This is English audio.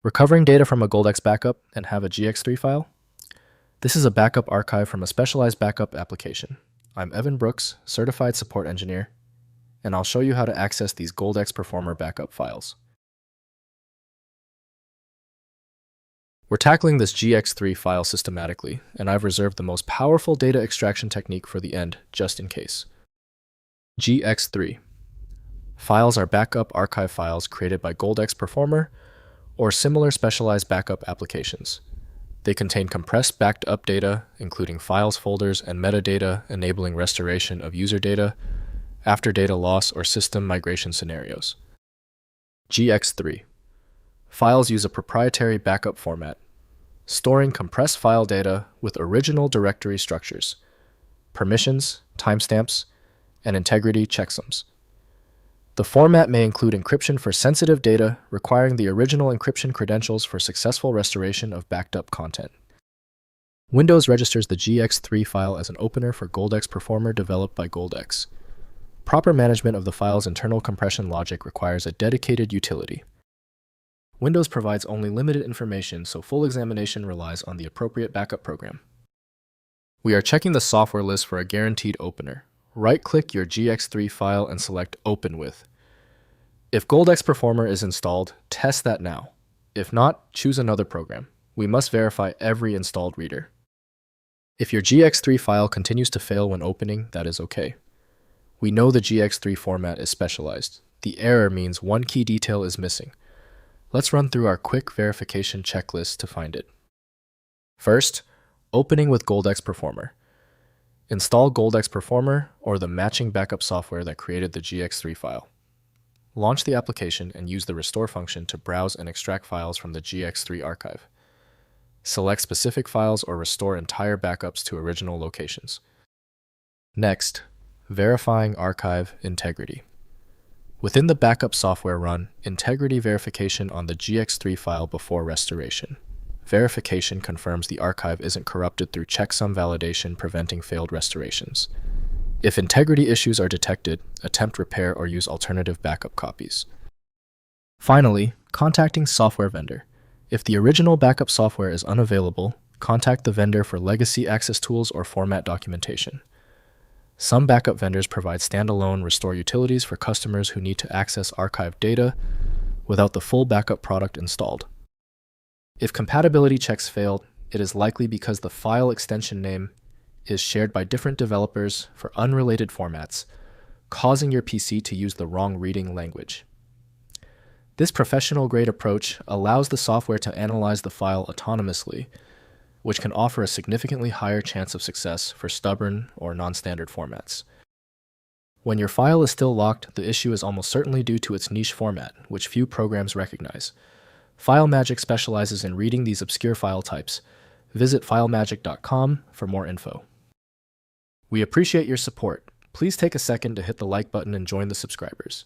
Recovering data from a GoldX backup and have a GX3 file? This is a backup archive from a specialized backup application. I'm Evan Brooks, Certified Support Engineer, and I'll show you how to access these GoldX Performer backup files. We're tackling this GX3 file systematically, and I've reserved the most powerful data extraction technique for the end, just in case. GX3 files are backup archive files created by GoldX Performer or similar specialized backup applications. They contain compressed backed up data, including files, folders, and metadata, enabling restoration of user data after data loss or system migration scenarios. GX3 files use a proprietary backup format, storing compressed file data with original directory structures, permissions, timestamps, and integrity checksums. The format may include encryption for sensitive data, requiring the original encryption credentials for successful restoration of backed up content. Windows registers the GX3 file as an opener for GoldX Performer developed by GoldX. Proper management of the file's internal compression logic requires a dedicated utility. Windows provides only limited information, so full examination relies on the appropriate backup program. We are checking the software list for a guaranteed opener. Right-click your GX3 file and select Open With. If GoldX Performer is installed, test that now. If not, choose another program. We must verify every installed reader. If your GX3 file continues to fail when opening, that is okay. We know the GX3 format is specialized. The error means one key detail is missing. Let's run through our quick verification checklist to find it. First, opening with GoldX Performer. Install GoldX Performer or the matching backup software that created the GX3 file. Launch the application and use the restore function to browse and extract files from the GX3 archive. Select specific files or restore entire backups to original locations. Next, verifying archive integrity. Within the backup software, run integrity verification on the GX3 file before restoration. Verification confirms the archive isn't corrupted through checksum validation, preventing failed restorations. If integrity issues are detected, attempt repair or use alternative backup copies. Finally, contacting software vendor. If the original backup software is unavailable, contact the vendor for legacy access tools or format documentation. Some backup vendors provide standalone restore utilities for customers who need to access archived data without the full backup product installed. If compatibility checks failed, it is likely because the file extension name is shared by different developers for unrelated formats, causing your PC to use the wrong reading language. This professional-grade approach allows the software to analyze the file autonomously, which can offer a significantly higher chance of success for stubborn or non-standard formats. When your file is still locked, the issue is almost certainly due to its niche format, which few programs recognize. FileMagick specializes in reading these obscure file types. Visit filemagick.com for more info. We appreciate your support. Please take a second to hit the like button and join the subscribers.